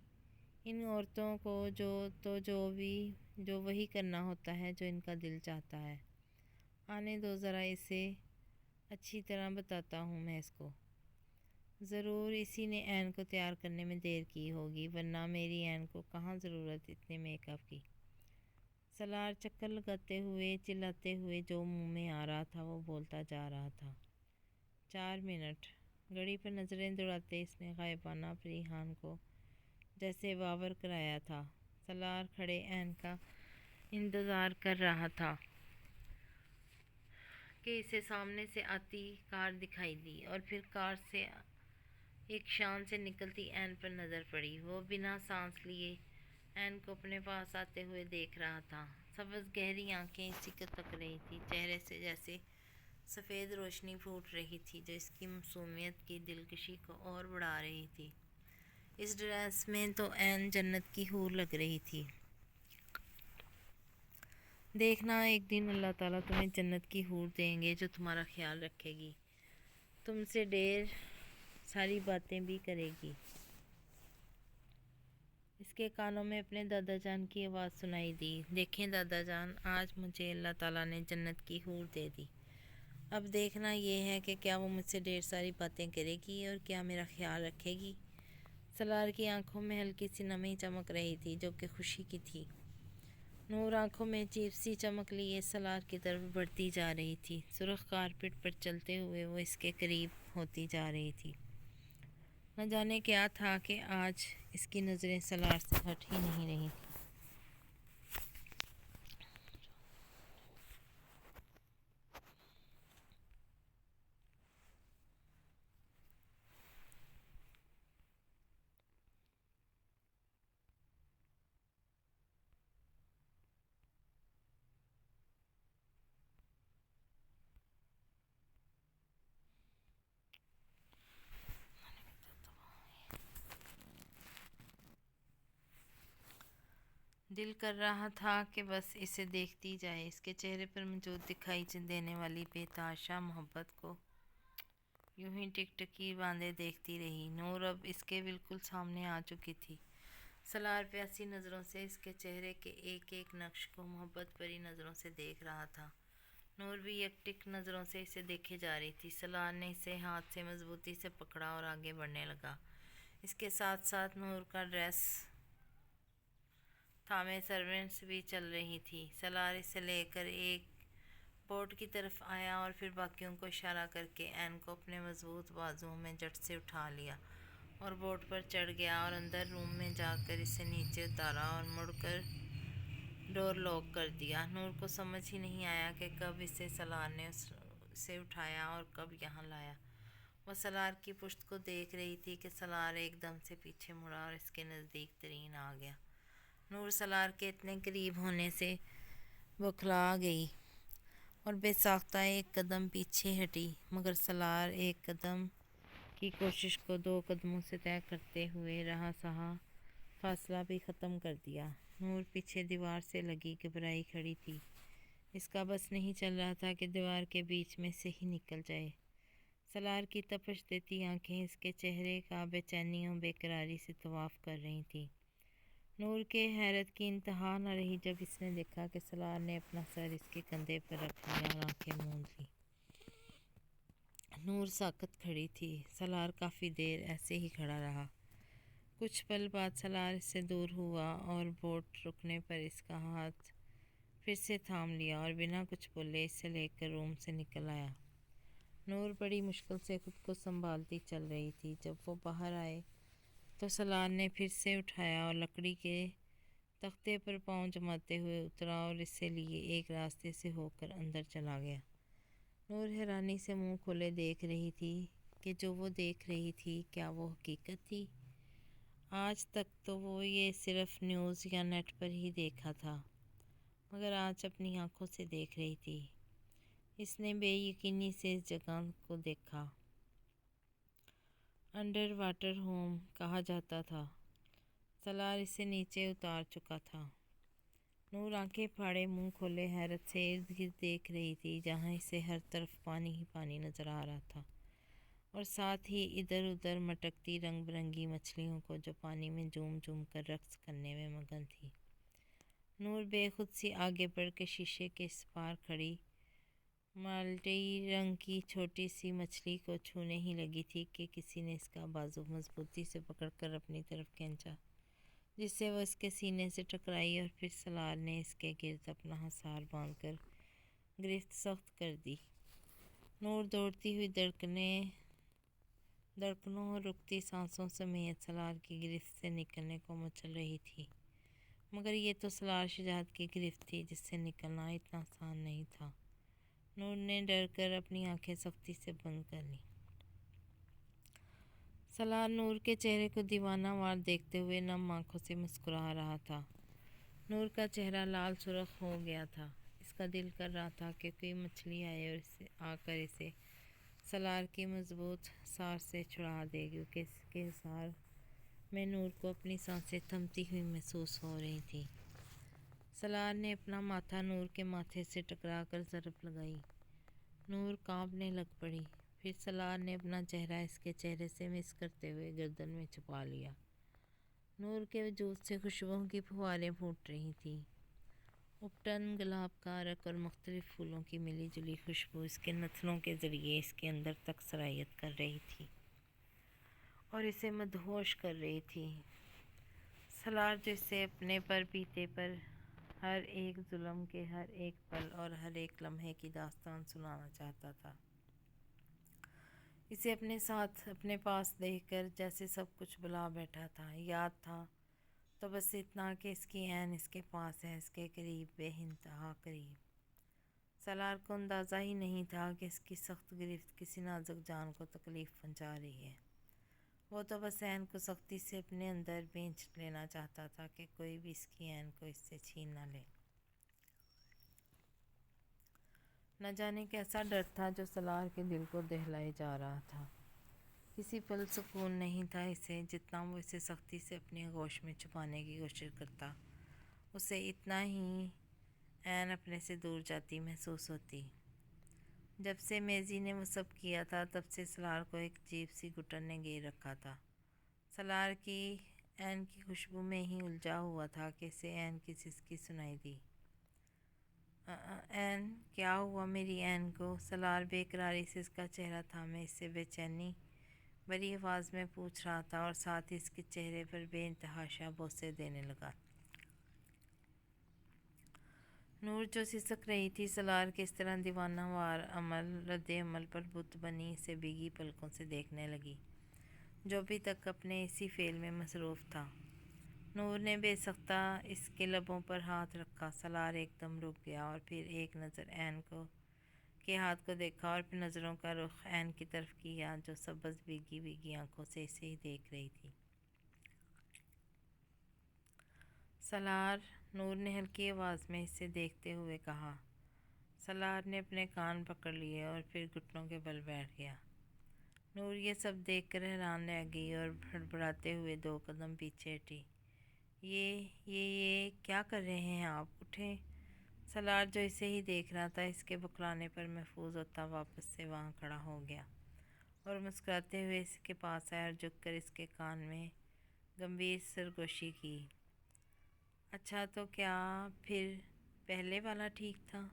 ان عورتوں کو جو وہی کرنا ہوتا ہے جو ان کا دل چاہتا ہے۔ آنے دو ذرا اسے، اچھی طرح بتاتا ہوں میں اس کو۔ ضرور اسی نے عین کو تیار کرنے میں دیر کی ہوگی، ورنہ میری عین کو کہاں ضرورت اتنے میک اپ کی۔ سالار چکر لگاتے ہوئے چلاتے ہوئے جو منہ میں آ رہا تھا وہ بولتا جا رہا تھا۔ 4 منٹ۔ گھڑی پر نظریں دوڑاتے اس نے غائبانہ پریحان کو جیسے باور کرایا تھا۔ سالار کھڑے عین کا انتظار کر رہا تھا کہ اسے سامنے سے آتی کار دکھائی دی، اور پھر کار سے ایک شان سے نکلتی عین پر نظر پڑی۔ وہ بنا سانس لیے این کو اپنے پاس آتے ہوئے دیکھ رہا تھا۔ سبز گہری آنکھیں اسی کو تک رہی تھی، چہرے سے جیسے سفید روشنی پھوٹ رہی تھی جو اس کی معصومیت کی دلکشی کو اور بڑھا رہی تھی۔ اس ڈریس میں تو این جنت کی حور لگ رہی تھی۔ دیکھنا ایک دن اللہ تعالیٰ تمہیں جنت کی حور دیں گے جو تمہارا خیال رکھے گی، تم سے ڈھیر ساری باتیں بھی کرے گی۔ اس کے کانوں میں اپنے دادا جان کی آواز سنائی دی، دیکھیں دادا جان، آج مجھے اللہ تعالیٰ نے جنت کی حور دے دی۔ اب دیکھنا یہ ہے کہ کیا وہ مجھ سے ڈھیر ساری باتیں کرے گی اور کیا میرا خیال رکھے گی۔ سالار کی آنکھوں میں ہلکی سی نمی چمک رہی تھی جو کہ خوشی کی تھی۔ نور آنکھوں میں عجیب سی چمک لیے سالار کی طرف بڑھتی جا رہی تھی۔ سرخ کارپٹ پر چلتے ہوئے وہ اس کے قریب ہوتی جا رہی تھی۔ نہ جانے کیا تھا کہ آج اس کی نظریں سالار سے ہٹ ہی نہیں رہی تھیں۔ دل کر رہا تھا کہ بس اسے دیکھتی جائے، اس کے چہرے پر موجود دکھائی دینے والی بے تحاشا محبت کو یوں ہی ٹکٹکی باندھے دیکھتی رہی۔ نور اب اس کے بالکل سامنے آ چکی تھی۔ سالار پیاسی نظروں سے اس کے چہرے کے ایک ایک نقش کو محبت بھری نظروں سے دیکھ رہا تھا۔ نور بھی یکٹک نظروں سے اسے دیکھے جا رہی تھی۔ سالار نے اسے ہاتھ سے مضبوطی سے پکڑا اور آگے بڑھنے لگا۔ اس کے ساتھ ساتھ نور کا ڈریس تھامے سرونٹس بھی چل رہی تھی۔ سالار اسے لے کر ایک بورڈ کی طرف آیا اور پھر باقیوں کو اشارہ کر کے این کو اپنے مضبوط بازوؤں میں جٹ سے اٹھا لیا اور بورڈ پر چڑھ گیا اور اندر روم میں جا کر اسے نیچے اتارا اور مڑ کر ڈور لاک کر دیا۔ نور کو سمجھ ہی نہیں آیا کہ کب اسے سالار نے اسے اٹھایا اور کب یہاں لایا۔ وہ سالار کی پشت کو دیکھ رہی تھی کہ سالار ایک دم سے پیچھے مڑا اور اس کے نزدیک ترین آ گیا۔ نور سالار کے اتنے قریب ہونے سے بوکھلا گئی اور بے ساختہ ایک قدم پیچھے ہٹی، مگر سالار ایک قدم کی کوشش کو 2 قدموں سے طے کرتے ہوئے رہا سہا فاصلہ بھی ختم کر دیا۔ نور پیچھے دیوار سے لگی گھبرائی کھڑی تھی۔ اس کا بس نہیں چل رہا تھا کہ دیوار کے بیچ میں سے ہی نکل جائے۔ سالار کی تپش دیتی آنکھیں اس کے چہرے کا بے چینی اور بے قراری سے طواف کر رہی تھیں۔ نور کے حیرت کی انتہا نہ رہی جب اس نے دیکھا کہ سالار نے اپنا سر اس کے کندھے پر رکھ لیا اور آنکھیں موند لی۔ نور ساکت کھڑی تھی۔ سالار کافی دیر ایسے ہی کھڑا رہا۔ کچھ پل بعد سالار اس سے دور ہوا اور بوٹ رکنے پر اس کا ہاتھ پھر سے تھام لیا اور بنا کچھ بولے اسے لے کر روم سے نکل آیا۔ نور بڑی مشکل سے خود کو سنبھالتی چل رہی تھی۔ جب وہ باہر آئے تو سالار نے پھر سے اٹھایا اور لکڑی کے تختے پر پاؤں جماتے ہوئے اترا اور اسے لیے ایک راستے سے ہو کر اندر چلا گیا۔ نور حیرانی سے منہ کھولے دیکھ رہی تھی کہ جو وہ دیکھ رہی تھی کیا وہ حقیقت تھی؟ آج تک تو وہ یہ صرف نیوز یا نیٹ پر ہی دیکھا تھا، مگر آج اپنی آنکھوں سے دیکھ رہی تھی۔ اس نے بے یقینی سے اس جگہ کو دیکھا۔ انڈر واٹر ہوم کہا جاتا تھا۔ سالار اسے نیچے اتار چکا تھا۔ نور آنکھیں پھاڑے منہ کھولے حیرت سے ارد گرد دیکھ رہی تھی جہاں اسے ہر طرف پانی ہی پانی نظر آ رہا تھا اور ساتھ ہی ادھر ادھر مٹکتی رنگ برنگی مچھلیوں کو جو پانی میں جھوم جھوم کر رقص کرنے میں مگن تھی۔ نور بے خود سی آگے بڑھ کے شیشے کے اس پار کھڑی مالٹئی رنگ کی چھوٹی سی مچھلی کو چھونے ہی لگی تھی کہ کسی نے اس کا بازو مضبوطی سے پکڑ کر اپنی طرف کھینچا، جس سے وہ اس کے سینے سے ٹکرائی اور پھر سالار نے اس کے گرد اپنا حصار باندھ کر گرفت سخت کر دی۔ نور دوڑتی ہوئی دھڑکنوں اور رکتی سانسوں سمیت سالار کی گرفت سے نکلنے کو مچل رہی تھی، مگر یہ تو سالار شجاعت کی گرفت تھی جس سے نکلنا اتنا آسان نہیں تھا۔ نور نے ڈر کر اپنی آنکھیں سختی سے بند کر لیں۔ سالار نور کے چہرے کو دیوانہ وار دیکھتے ہوئے نم آنکھوں سے مسکرا رہا تھا۔ نور کا چہرہ لال سرخ ہو گیا تھا۔ اس کا دل کر رہا تھا کہ کوئی مچھلی آئے اور آ کر اسے سالار کی مضبوط سار سے چھڑا دے، کیونکہ اس کے سار میں نور کو اپنی سانسیں تھمتی ہوئی محسوس ہو رہی تھیں۔ سالار نے اپنا ماتھا نور کے ماتھے سے ٹکرا کر ضرب لگائی۔ نور کانپنے لگ پڑی۔ پھر سالار نے اپنا چہرہ اس کے چہرے سے مس کرتے ہوئے گردن میں چھپا لیا۔ نور کے وجود سے خوشبوؤں کی پھواریں پھوٹ رہی تھیں۔ اپٹن، گلاب کا عرق اور مختلف پھولوں کی ملی جلی خوشبو اس کے نتنوں کے ذریعے اس کے اندر تک سرایت کر رہی تھی اور اسے مدہوش کر رہی تھی۔ سالار جسے اپنے پر پیتے پر ہر ایک ظلم کے ہر ایک پل اور ہر ایک لمحے کی داستان سنانا چاہتا تھا، اسے اپنے ساتھ اپنے پاس دیکھ کر جیسے سب کچھ بھلا بیٹھا تھا۔ یاد تھا تو بس اتنا کہ اس کی عین اس کے پاس ہے، اس کے قریب، بے انتہا قریب۔ سالار کو اندازہ ہی نہیں تھا کہ اس کی سخت گرفت کسی نازک جان کو تکلیف پہنچا رہی ہے۔ وہ تو بس عین کو سختی سے اپنے اندر بھینچ لینا چاہتا تھا کہ کوئی بھی اس کی عین کو اس سے چھین نہ لے۔ نہ جانے کیسا ڈر تھا جو سالار کے دل کو دہلائے جا رہا تھا۔ کسی پل سکون نہیں تھا اسے، جتنا وہ اسے سختی سے اپنی آغوش میں چھپانے کی کوشش کرتا، اسے اتنا ہی عین اپنے سے دور جاتی محسوس ہوتی۔ جب سے میزی نے وہ سب کیا تھا تب سے سالار کو ایک عجیب سی گھٹن نے گھیر رکھا تھا۔ سالار کی عین کی خوشبو میں ہی الجھا ہوا تھا کہ اسے عین کی سسکی سنائی دی۔ عین، کیا ہوا میری عین کو؟ سالار بے قراری سے اس کا چہرہ تھامے اس سے بے چینی بھری آواز میں پوچھ رہا تھا اور ساتھ ہی اس کے چہرے پر بے انتہا بوسے دینے لگا۔ نور جو سسک رہی تھی، سالار کے اس طرح دیوانہ وار رد عمل پر بت بنی اسے بھیگی پلکوں سے دیکھنے لگی، جو ابھی تک اپنے اسی فعل میں مصروف تھا۔ نور نے بے سختہ اس کے لبوں پر ہاتھ رکھا۔ سالار ایک دم رک گیا اور پھر ایک نظر عین کے ہاتھ کو دیکھا اور پھر نظروں کا رخ عین کی طرف کیا جو سبز بھیگی بھیگی آنکھوں سے اسے ہی دیکھ رہی تھی۔ سالار، نور نے ہلکی آواز میں اسے دیکھتے ہوئے کہا۔ سالار نے اپنے کان پکڑ لیے اور پھر گھٹنوں کے بل بیٹھ گیا۔ نور یہ سب دیکھ کر حیران رہ گئی اور بڑبڑاتے ہوئے 2 قدم پیچھے ہٹی۔ یہ کیا کر رہے ہیں آپ؟ اٹھیں۔ سالار جو اسے ہی دیکھ رہا تھا، اس کے بکلانے پر محفوظ ہوتا واپس سے وہاں کھڑا ہو گیا اور مسکراتے ہوئے اس کے پاس آیا اور جھک کر اس کے کان میں گمبھیر سرگوشی کی۔ اچھا، تو کیا پھر پہلے والا ٹھیک تھا؟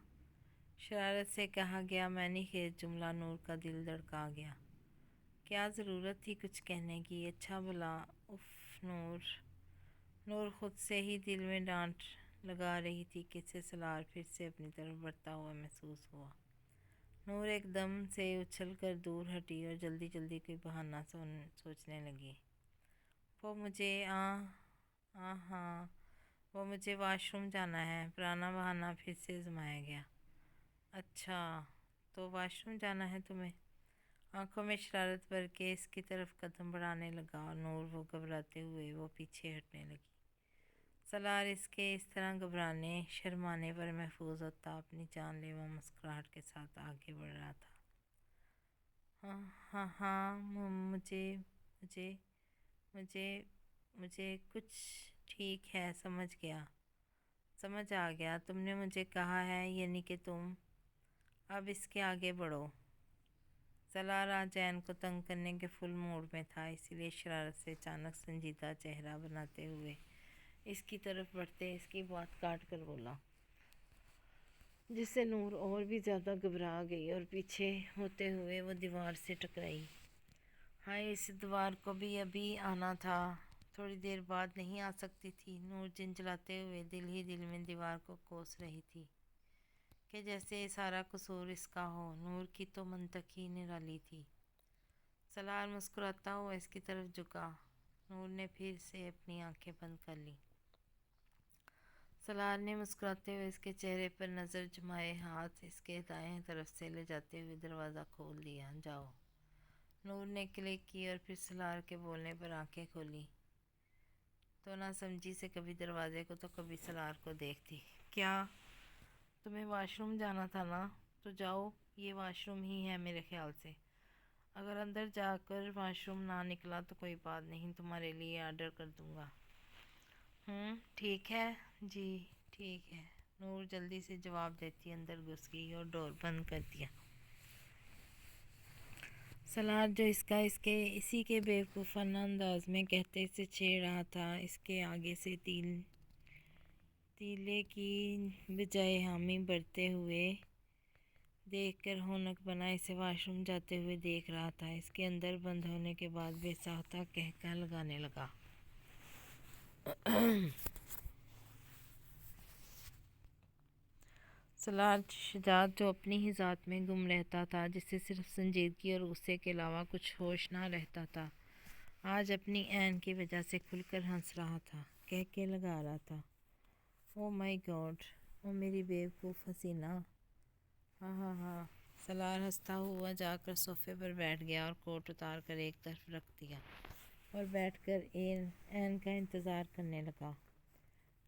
شرارت سے کہا گیا معنی خیز جملہ نور کا دل دھڑکا گیا۔ کیا ضرورت تھی کچھ کہنے کی؟ اچھا بھلا، اف نور خود سے ہی دل میں ڈانٹ لگا رہی تھی کہ اسے سالار پھر سے اپنی طرف بڑھتا ہوا محسوس ہوا۔ نور ایک دم سے اچھل کر دور ہٹی اور جلدی جلدی کوئی بہانہ سوچنے لگی۔ وہ مجھے واش روم جانا ہے۔ پرانا بہانہ پھر سے آزمایا گیا۔ اچھا، تو واش روم جانا ہے تمہیں؟ آنکھوں میں شرارت بھر کے اس کی طرف قدم بڑھانے لگا اور نور وہ گھبراتے ہوئے وہ پیچھے ہٹنے لگی۔ سالار اس کے اس طرح گھبرانے، شرمانے پر محفوظ ہوتا اپنی جان لیوا مسکراہٹ کے ساتھ آگے بڑھ رہا تھا۔ ہاں، مجھے کچھ ٹھیک ہے، سمجھ آ گیا۔ تم نے مجھے کہا ہے، یعنی کہ تم اب اس کے آگے بڑھو۔ سالار آج عین کو تنگ کرنے کے فل موڈ میں تھا، اسی لیے شرارت سے اچانک سنجیدہ چہرہ بناتے ہوئے اس کی طرف بڑھتے اس کی بات کاٹ کر بولا، جس سے نور اور بھی زیادہ گھبرا گئی اور پیچھے ہوتے ہوئے وہ دیوار سے ٹکرائی۔ ہائے، اس دیوار کو بھی ابھی آنا تھا، تھوڑی دیر بعد نہیں آ سکتی تھی؟ نور جھنجھلاتے ہوئے دل ہی دل میں دیوار کو کوس رہی تھی کہ جیسے یہ سارا قصور اس کا ہو۔ نور کی تو منطق ہی نرالی تھی۔ سالار مسکراتا ہوا اس کی طرف جھکا۔ نور نے پھر سے اپنی آنکھیں بند کر لیں۔ سالار نے مسکراتے ہوئے اس کے چہرے پر نظر جمائے ہاتھ اس کے دائیں طرف سے لے جاتے ہوئے دروازہ کھول دیا۔ جاؤ۔ نور نے کلک کی اور پھر سالار کے بولنے پر آنکھیں کھولیں۔ تو نہ سمجھی سے کبھی دروازے کو تو کبھی سلار کو دیکھتی۔ کیا تمہیں واش روم جانا تھا نا؟ تو جاؤ، یہ واش روم ہی ہے میرے خیال سے۔ اگر اندر جا کر واش روم نہ نکلا تو کوئی بات نہیں، تمہارے لیے آرڈر کر دوں گا۔ ٹھیک ہے جی، ٹھیک ہے، نور جلدی سے جواب دیتی اندر گھس گئی اور ڈور بند کر دیا۔ سلار جو اسی کے بیوقوفانہ انداز میں کہتے سے چھیڑ رہا تھا، اس کے آگے سے تیلے کی بجائے حامی بھرتے ہوئے دیکھ کر ہونک بنا اسے واش روم جاتے ہوئے دیکھ رہا تھا۔ اس کے اندر بند ہونے کے بعد بے ساختہ قہقہہ لگانے لگا۔ سلار شجاعت جو اپنی ہی ذات میں گم رہتا تھا، جسے صرف سنجیدگی اور غصے کے علاوہ کچھ ہوش نہ رہتا تھا، آج اپنی عین کی وجہ سے کھل کر ہنس رہا تھا، قہقہے لگا رہا تھا۔ او مائی گاڈ، او میری بیوقوف حسینہ، ہاں ہاں ہاں۔ سلار ہنستا ہوا جا کر صوفے پر بیٹھ گیا اور کوٹ اتار کر ایک طرف رکھ دیا اور بیٹھ کر عین کا انتظار کرنے لگا۔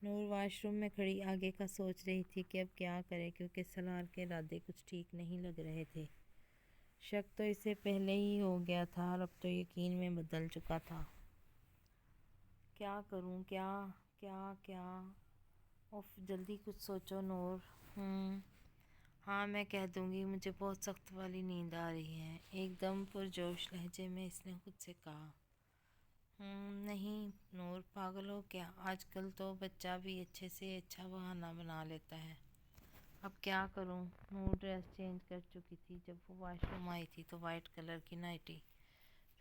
نور واش روم میں کھڑی آگے کا سوچ رہی تھی کہ اب کیا کرے، کیونکہ سلار کے ارادے کچھ ٹھیک نہیں لگ رہے تھے۔ شک تو اسے پہلے ہی ہو گیا تھا اور اب تو یقین میں بدل چکا تھا۔ کیا کروں، کیا کیا کیا اف، جلدی کچھ سوچو نور۔ ہاں میں کہہ دوں گی، مجھے بہت سخت والی نیند آ رہی ہے، ایک دم پرجوش لہجے میں اس نے خود سے کہا۔ نہیں نور، پاگل ہو کیا؟ آج کل تو بچہ بھی اچھے سے اچھا بہانہ بنا لیتا ہے۔ اب کیا کروں؟ نور ڈریس چینج کر چکی تھی۔ جب وہ واش روم آئی تھی تو وائٹ کلر کی نائٹی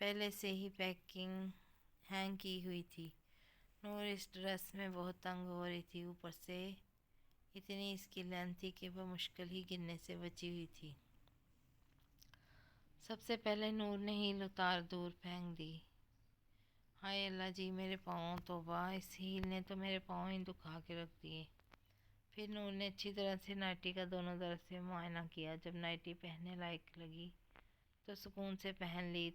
پہلے سے ہی ہینگ کی ہوئی تھی۔ نور اس ڈریس میں بہت تنگ ہو رہی تھی، اوپر سے اتنی اس کی لینتھ تھی کہ وہ مشکل ہی گرنے سے بچی ہوئی تھی۔ سب سے پہلے نور نے ہیل اتار دور پھینک دی۔ ہائے اللہ جی، میرے پاؤں، توبہ، اس ہیل نے تو میرے پاؤں ہی دکھا کے رکھ دیے۔ پھر نور نے اچھی طرح سے نائٹی کا دونوں طرف سے معائنہ کیا۔ جب نائٹی پہننے لائق لگی تو سکون سے پہن لی،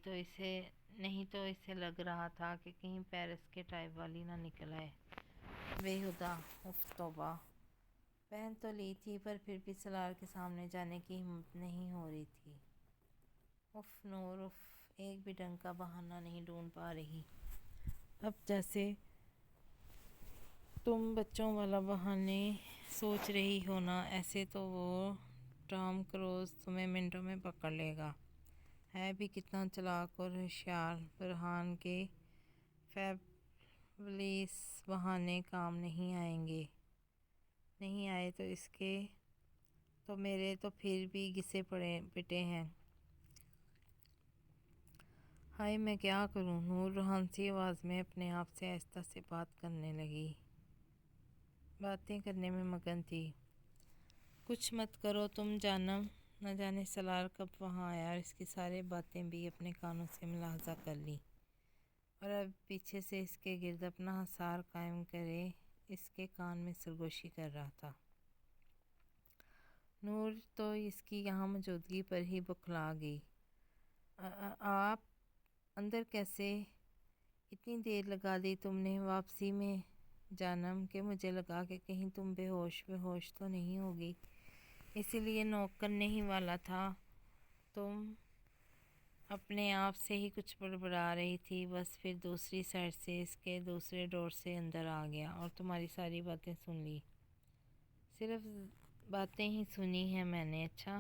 نہیں تو اسے لگ رہا تھا کہ کہیں پیرس کے ٹائپ والی نہ نکل آئے۔ بےہودہ، اف توبہ، پہن تو لی تھی پر پھر بھی سلار کے سامنے جانے کی ہمت نہیں ہو رہی تھی۔ اف نور، اف، ایک بھی ڈھنگ کا بہانہ نہیں ڈھونڈ پا رہی۔ اب جیسے تم بچوں والا بہانے سوچ رہی ہو نا، ایسے تو وہ ٹام کروز تمہیں منٹوں میں پکڑ لے گا۔ ہے بھی کتنا چالاک اور ہوشیار۔ برہان کے فیبلیس بہانے کام نہیں آئیں گے۔ نہیں آئے تو اس کے تو میرے تو پھر بھی گھسے پٹے ہیں۔ ہائے میں کیا کروں؟ نور روحانسی آواز میں اپنے آپ سے آہستہ سے باتیں کرنے میں مگن تھی۔ کچھ مت کرو تم جانم، نہ جانے سلار کب وہاں آیا اور اس کی ساری باتیں بھی اپنے کانوں سے ملاحظہ کر لی اور اب پیچھے سے اس کے گرد اپنا حصار قائم کرے اس کے کان میں سرگوشی کر رہا تھا۔ نور تو اس کی یہاں موجودگی پر ہی بوکھلا گئی۔ آپ اندر کیسے؟ اتنی دیر لگا دی تم نے واپسی میں جانم، کہ مجھے لگا کہ کہیں تم بے ہوش تو نہیں ہوگی، اسی لیے نوک کرنے ہی والا تھا۔ تم اپنے آپ سے ہی کچھ بڑبڑا رہی تھی، بس پھر دوسری سائڈ سے اس کے دوسرے ڈور سے اندر آ گیا اور تمہاری ساری باتیں سن لی۔ صرف باتیں ہی سنی ہیں میں نے؟ اچھا